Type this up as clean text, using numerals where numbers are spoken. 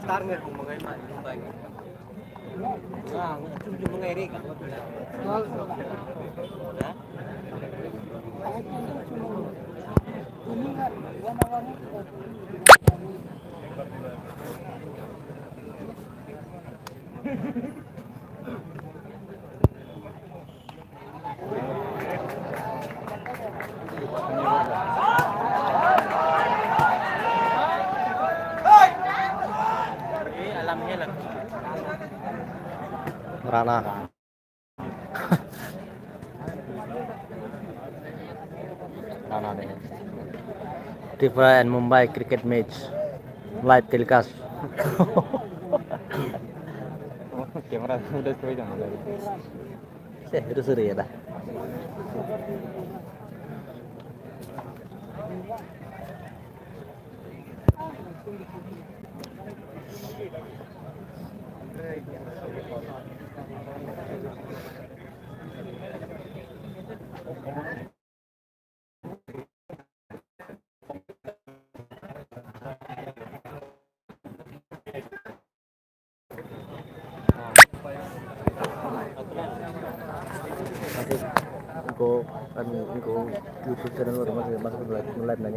Target kung mga Mumbai. Yung mga Eric. Alam niya lang. Rana. Rana deh. Tripura and Mumbai cricket match live telecast. Kamera udah coy jangan lagi. Itu seru ya dah. Nanti aku kan YouTube channel baru masuk live nanya